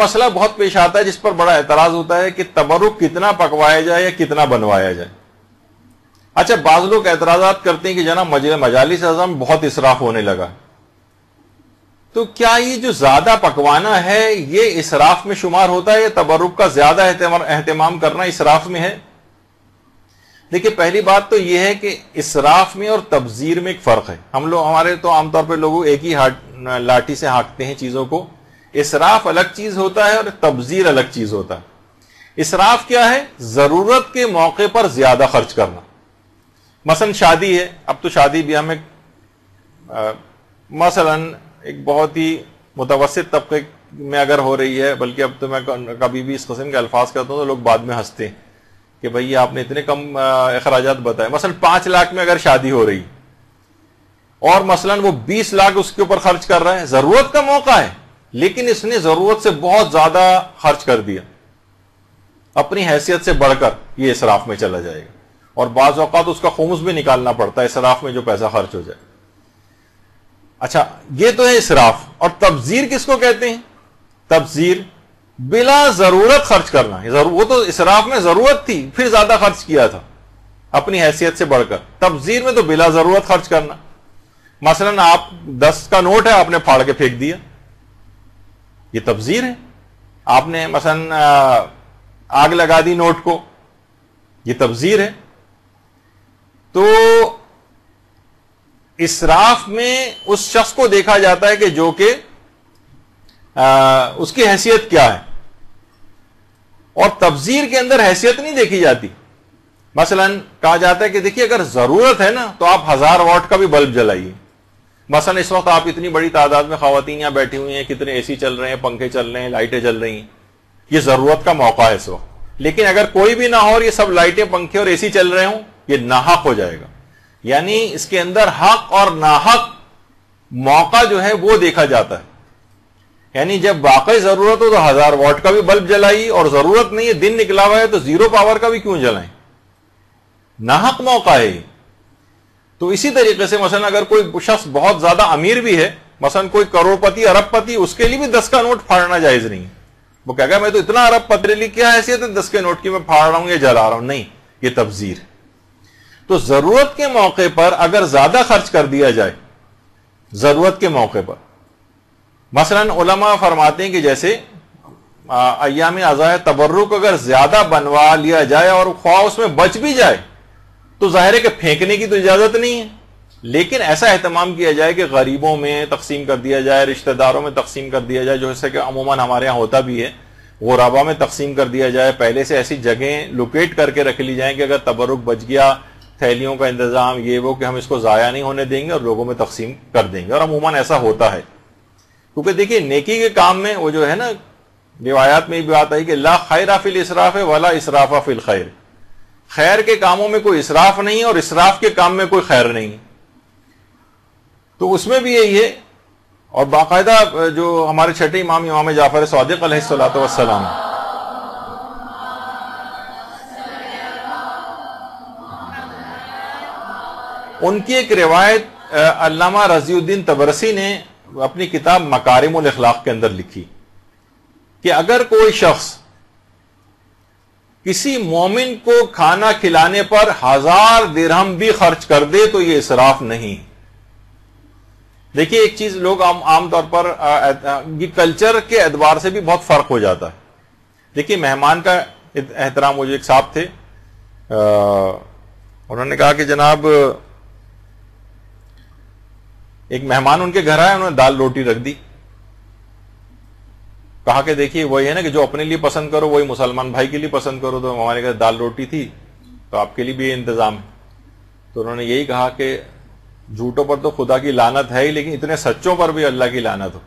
مسئلہ بہت پیش آتا ہے جس پر بڑا اعتراض ہوتا ہے کہ تبرک کتنا پکوایا جائے یا کتنا بنوایا جائے. اچھا بعض لوگ اعتراضات کرتے ہیں کہ جناب مجالس اعظم بہت اسراف ہونے لگا. تو کیا یہ جو زیادہ پکوانا ہے یہ اسراف میں شمار ہوتا ہے یا تبرک کا زیادہ اہتمام کرنا اسراف میں ہے؟ دیکھیے پہلی بات تو یہ ہے کہ اسراف میں اور تبذیر میں ایک فرق ہے. ہمارے تو عام طور پہ لوگ ایک ہی لاٹھی سے ہانکتے ہیں چیزوں کو. اسراف الگ چیز ہوتا ہے اور تبذیر الگ چیز ہوتا ہے. اسراف کیا ہے؟ ضرورت کے موقع پر زیادہ خرچ کرنا. مثلا شادی ہے, اب تو شادی بھی ہمیں مثلا ایک بہت ہی متوسط طبقے میں اگر ہو رہی ہے, بلکہ اب تو میں کبھی بھی اس قسم کے الفاظ کرتا ہوں تو لوگ بعد میں ہنستے ہیں کہ بھئی آپ نے اتنے کم اخراجات بتائے. مثلا 5 لاکھ میں اگر شادی ہو رہی اور مثلا وہ 20 لاکھ اس کے اوپر خرچ کر رہا ہے, ضرورت کا موقع ہے لیکن اس نے ضرورت سے بہت زیادہ خرچ کر دیا, اپنی حیثیت سے بڑھ کر, یہ اسراف میں چلا جائے گا. اور بعض اوقات اس کا خمس بھی نکالنا پڑتا ہے اسراف میں جو پیسہ خرچ ہو جائے. اچھا یہ تو ہے اسراف. اور تبذیر کس کو کہتے ہیں؟ تبذیر بلا ضرورت خرچ کرنا. وہ تو اسراف میں ضرورت تھی پھر زیادہ خرچ کیا تھا اپنی حیثیت سے بڑھ کر. تبذیر میں تو بلا ضرورت خرچ کرنا. مثلا آپ 10 کا نوٹ ہے, آپ نے پھاڑ کے پھینک دیا, یہ تبذیر ہے. آپ نے مثلا آگ لگا دی نوٹ کو, یہ تبذیر ہے. تو اسراف میں اس شخص کو دیکھا جاتا ہے کہ جو کہ اس کی حیثیت کیا ہے, اور تبذیر کے اندر حیثیت نہیں دیکھی جاتی. مثلا کہا جاتا ہے کہ دیکھیے اگر ضرورت ہے نا تو آپ 1000 واٹ کا بھی بلب جلائیے. مثلا اس وقت آپ اتنی بڑی تعداد میں خواتین یہاں بیٹھی ہوئی ہیں, کتنے اے سی چل رہے ہیں, پنکھے چل رہے ہیں, لائٹیں چل رہی ہیں, یہ ضرورت کا موقع ہے اس وقت. لیکن اگر کوئی بھی نہ ہو اور یہ سب لائٹیں, پنکھے اور اے سی چل رہے ہوں, یہ ناحق ہو جائے گا. یعنی اس کے اندر حق اور ناحق موقع جو ہے وہ دیکھا جاتا ہے. یعنی جب واقعی ضرورت ہو تو 1000 واٹ کا بھی بلب جلائیے, اور ضرورت نہیں ہے, دن نکلا ہوا ہے تو 0 پاور کا بھی کیوں جلائیں, ناحق موقع ہے. تو اسی طریقے سے مثلا اگر کوئی شخص بہت زیادہ امیر بھی ہے, مثلا کوئی کروڑ پتی, ارب پتی, اس کے لیے بھی 10 کا نوٹ پھاڑنا جائز نہیں. وہ کہے گا میں تو اتنا ارب پتی لی, کیا حیثیت ہے 10 کے نوٹ کی, میں پھاڑ رہا ہوں یا جلا رہا ہوں. نہیں, یہ تبذیر. تو ضرورت کے موقع پر اگر زیادہ خرچ کر دیا جائے, ضرورت کے موقع پر, مثلا علماء فرماتے ہیں کہ جیسے ایام عزائے تبرک اگر زیادہ بنوا لیا جائے اور خواہ اس میں بچ بھی جائے تو ظاہر ہے کہ پھینکنے کی تو اجازت نہیں ہے, لیکن ایسا اہتمام کیا جائے کہ غریبوں میں تقسیم کر دیا جائے, رشتہ داروں میں تقسیم کر دیا جائے, جو ایسے کہ عموماً ہمارے یہاں ہوتا بھی ہے, غربا میں تقسیم کر دیا جائے. پہلے سے ایسی جگہیں لوکیٹ کر کے رکھ لی جائیں کہ اگر تبرک بچ گیا, تھیلیوں کا انتظام یہ وہ کہ ہم اس کو ضائع نہیں ہونے دیں گے اور لوگوں میں تقسیم کر دیں گے. اور عموماً ایسا ہوتا ہے, کیونکہ دیکھیے نیکی کے کام میں وہ جو ہے نا, روایات میں بھی بات آئی کہ لا خیر فی الاسراف ولا اسراف فی الخیر, خیر کے کاموں میں کوئی اسراف نہیں اور اسراف کے کام میں کوئی خیر نہیں. تو اس میں بھی یہی ہے. اور باقاعدہ جو ہمارے چھٹے امام, امام جعفر صادق علیہ الصلوۃ والسلام, ان کی ایک روایت علامہ رضی الدین طبرسی نے اپنی کتاب مکارم الاخلاق کے اندر لکھی کہ اگر کوئی شخص کسی مومن کو کھانا کھلانے پر 1000 درہم بھی خرچ کر دے تو یہ اسراف نہیں. دیکھیے ایک چیز لوگ عام طور پر یہ کلچر کے اعتبار سے بھی بہت فرق ہو جاتا ہے. دیکھیے مہمان کا احترام, وہ جو ایک صاحب تھے انہوں نے کہا کہ جناب ایک مہمان ان کے گھر آئے, انہوں نے دال روٹی رکھ دی. کہا کہ دیکھیے وہی ہے نا کہ جو اپنے لیے پسند کرو وہی مسلمان بھائی کے لیے پسند کرو, تو ہمارے گھر دال روٹی تھی تو آپ کے لیے بھی یہ انتظام ہے. تو انہوں نے یہی کہا کہ جھوٹوں پر تو خدا کی لعنت ہے ہی, لیکن اتنے سچوں پر بھی اللہ کی لعنت ہو.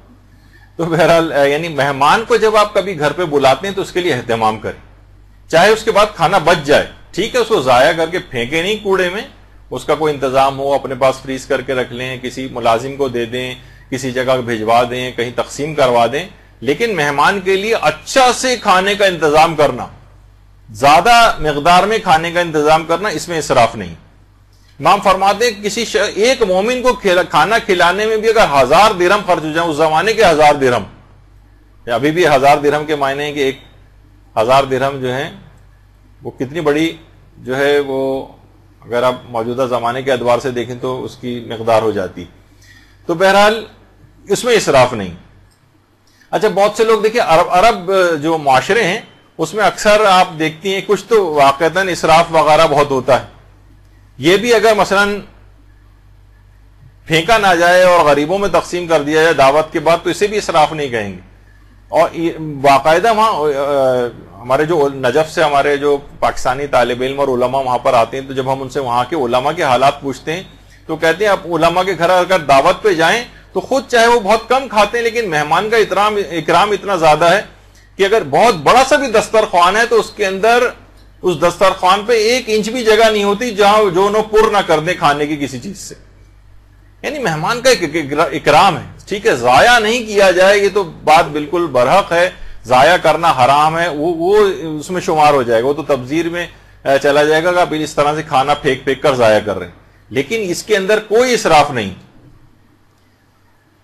تو بہرحال یعنی مہمان کو جب آپ کبھی گھر پہ بلاتے ہیں تو اس کے لیے اہتمام کریں, چاہے اس کے بعد کھانا بچ جائے, ٹھیک ہے, اس کو ضائع کر کے پھینکے نہیں کوڑے میں, اس کا کوئی انتظام ہو, اپنے پاس فریز کر کے رکھ لیں, کسی ملازم کو دے دیں, کسی جگہ بھیجوا دیں, کہیں تقسیم کروا دیں. لیکن مہمان کے لیے اچھا سے کھانے کا انتظام کرنا, زیادہ مقدار میں کھانے کا انتظام کرنا, اس میں اسراف نہیں. امام فرماتے ہیں کسی ایک مومن کو کھانا کھلانے میں بھی اگر 1000 درہم خرچ ہو جائیں, اس زمانے کے 1000 درہم, ابھی بھی 1000 درہم کے معنی ہیں کہ 1000 درہم جو ہیں وہ کتنی بڑی جو ہے وہ اگر آپ موجودہ زمانے کے اعتبار سے دیکھیں تو اس کی مقدار ہو جاتی. تو بہرحال اس میں اسراف نہیں. اچھا بہت سے لوگ دیکھیں عرب جو معاشرے ہیں اس میں اکثر آپ دیکھتی ہیں کچھ تو واقعتاً اسراف وغیرہ بہت ہوتا ہے. یہ بھی اگر مثلاً پھینکا نہ جائے اور غریبوں میں تقسیم کر دیا جائے دعوت کے بعد تو اسے بھی اسراف نہیں کہیں گے. اور باقاعدہ وہاں ہمارے جو نجف سے ہمارے جو پاکستانی طالب علم اور علماء وہاں پر آتے ہیں تو جب ہم ان سے وہاں کے علماء کے حالات پوچھتے ہیں تو کہتے ہیں آپ علماء کے گھر اگر دعوت پہ جائیں تو خود چاہے وہ بہت کم کھاتے ہیں لیکن مہمان کا اکرام اتنا زیادہ ہے کہ اگر بہت بڑا سا بھی دسترخوان ہے تو اس کے اندر اس دسترخوان پہ 1 انچ بھی جگہ نہیں ہوتی جہاں جو انہوں پر نہ کر دیں کھانے کی کسی چیز سے. یعنی مہمان کا ایک اکرام ہے. ٹھیک ہے ضائع نہیں کیا جائے یہ تو بات بالکل برحق ہے. ضائع کرنا حرام ہے وہ اس میں شمار ہو جائے گا. وہ تو تبذیر میں چلا جائے گا کہ آپ اس طرح سے کھانا پھینک کر ضائع کر رہے ہیں. لیکن اس کے اندر کوئی اسراف نہیں.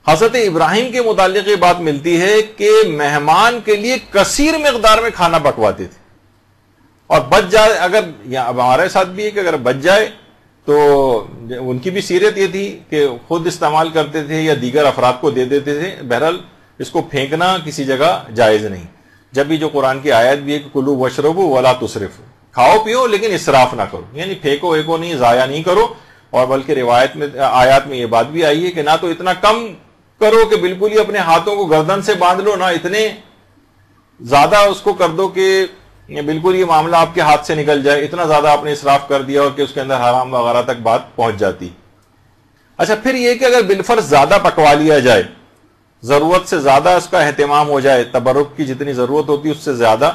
حضرت ابراہیم کے متعلق یہ بات ملتی ہے کہ مہمان کے لیے کثیر مقدار میں کھانا پکواتے تھے اور بچ جائے اگر اب ہمارے ساتھ بھی ہے کہ اگر بچ جائے تو ان کی بھی سیرت یہ تھی کہ خود استعمال کرتے تھے یا دیگر افراد کو دے دیتے تھے. بہرحال اس کو پھینکنا کسی جگہ جائز نہیں. جب بھی جو قرآن کی آیت بھی ہے کہ کلو وشربو ولا تسرفو, کھاؤ پیو لیکن اسراف نہ کرو, یعنی پھینکو ایکو نہیں, ضائع نہیں کرو. اور بلکہ روایت میں آیات میں یہ بات بھی آئی ہے کہ نہ تو اتنا کم کرو کہ بالکل ہی اپنے ہاتھوں کو گردن سے باندھ لو, نہ اتنے زیادہ اس کو کر دو کہ بالکل یہ معاملہ آپ کے ہاتھ سے نکل جائے. اتنا زیادہ آپ نے اسراف کر دیا اور کہ اس کے اندر حرام وغیرہ تک بات پہنچ جاتی. اچھا پھر یہ کہ اگر بالفرض زیادہ پکوا لیا جائے, ضرورت سے زیادہ اس کا اہتمام ہو جائے, تبرک کی جتنی ضرورت ہوتی ہے اس سے زیادہ,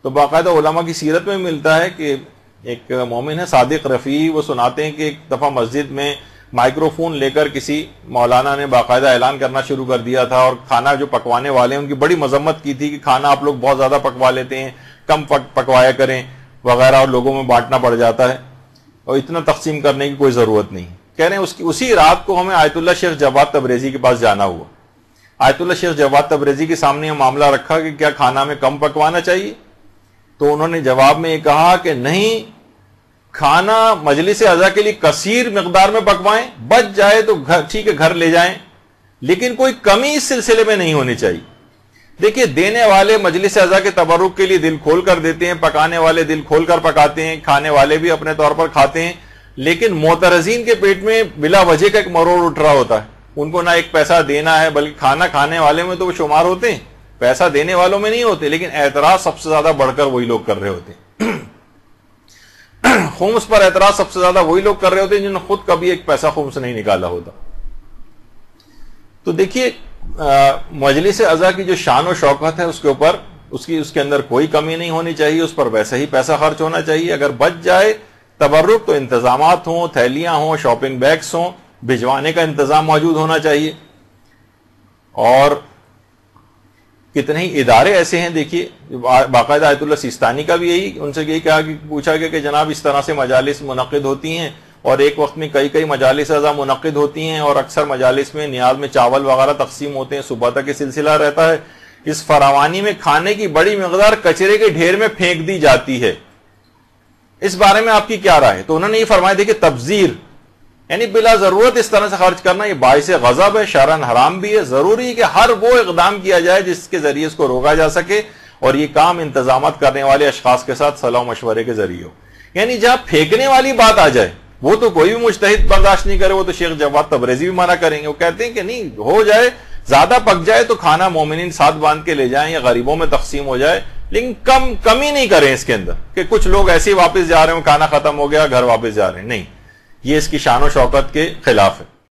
تو باقاعدہ علماء کی سیرت میں ملتا ہے کہ ایک مومن ہے صادق رفیعی, وہ سناتے ہیں کہ ایک دفعہ مسجد میں مائکرو فون لے کر کسی مولانا نے باقاعدہ اعلان کرنا شروع کر دیا تھا اور کھانا جو پکوانے والے ہیں ان کی بڑی مذمت کی تھی کہ کھانا آپ لوگ بہت زیادہ پکوا لیتے ہیں, کم پکوایا کریں وغیرہ, اور لوگوں میں بانٹنا پڑ جاتا ہے اور اتنا تقسیم کرنے کی کوئی ضرورت نہیں. کہہ رہے ہیں اسی رات کو ہمیں آیت اللہ شیخ جواد تبریزی کے پاس جانا ہوا. آیت اللہ شیخ جواد تبریزی کے سامنے یہ معاملہ رکھا کہ کیا کھانا میں کم پکوانا چاہیے, تو انہوں نے جواب میں یہ کہا کہ نہیں, کھانا مجلس اعضاء کے لیے کثیر مقدار میں پکوائیں, بچ جائے تو ٹھیک ہے گھر لے جائیں, لیکن کوئی کمی اس سلسلے میں نہیں ہونی چاہیے. دیکھیے دینے والے مجلس اعضاء کے تبرک کے لیے دل کھول کر دیتے ہیں, پکانے والے دل کھول کر پکاتے ہیں, کھانے والے بھی اپنے طور پر کھاتے ہیں, لیکن معترضین کے پیٹ میں بلا وجہ کا ایک مروڑ اٹھ رہا ہوتا ہے. ان کو نہ ایک پیسہ دینا ہے, بلکہ کھانا کھانے والے میں تو وہ شمار ہوتے ہیں, پیسہ دینے والوں میں نہیں ہوتے, لیکن اعتراض سب سے زیادہ بڑھ کر وہی لوگ کر رہے ہوتے ہیں. خمس پر اعتراض سب سے زیادہ وہی لوگ کر رہے ہوتے ہیں جنہوں نے خود کبھی ایک پیسہ خمس نہیں نکالا ہوتا. تو دیکھیے مجلس اعضاء کی جو شان و شوکت ہے اس کے اوپر اس کے اندر کوئی کمی نہیں ہونی چاہیے, اس پر ویسے ہی پیسہ خرچ ہونا چاہیے. اگر بچ جائے تبرک تو انتظامات ہوں, تھیلیاں ہوں, شاپنگ بیگس ہوں, بھجوانے کا انتظام موجود ہونا چاہیے. اور کتنے ہی ادارے ایسے ہیں, دیکھیے باقاعدہ آیت اللہ سیستانی کا بھی ان سے یہی کہا کہ پوچھا گیا کہ جناب اس طرح سے مجالس منعقد ہوتی ہیں اور ایک وقت میں کئی مجالس اعضاء منعقد ہوتی ہیں اور اکثر مجالس میں نیاز میں چاول وغیرہ تقسیم ہوتے ہیں, صبح تک یہ سلسلہ رہتا ہے. اس فراوانی میں کھانے کی بڑی مقدار کچرے کے ڈھیر میں پھینک دی جاتی ہے, اس بارے میں آپ کی کیا رائے؟ تو انہوں نے یہ فرمایا دیکھیے تبذیر یعنی بلا ضرورت اس طرح سے خرچ کرنا یہ باعث غضب ہے, شرعاً حرام بھی ہے. ضروری ہے کہ ہر وہ اقدام کیا جائے جس کے ذریعے اس کو روکا جا سکے, اور یہ کام انتظامات کرنے والے اشخاص کے ساتھ صلاح و مشورے کے ذریعے ہو. یعنی جہاں پھینکنے والی بات آ جائے وہ تو کوئی بھی مجتہد برداشت نہیں کرے, وہ تو شیخ جواد تبریزی بھی منع کریں گے. وہ کہتے ہیں کہ نہیں, ہو جائے زیادہ پک جائے تو کھانا مومنین ساتھ باندھ کے لے جائیں یا غریبوں میں تقسیم ہو جائے, لیکن کمی نہیں کریں اس کے اندر کہ کچھ لوگ ایسے ہی واپس جا رہے ہیں, کھانا ختم ہو گیا گھر واپس جا رہے ہیں. نہیں, یہ اس کی شان و شوکت کے خلاف ہے.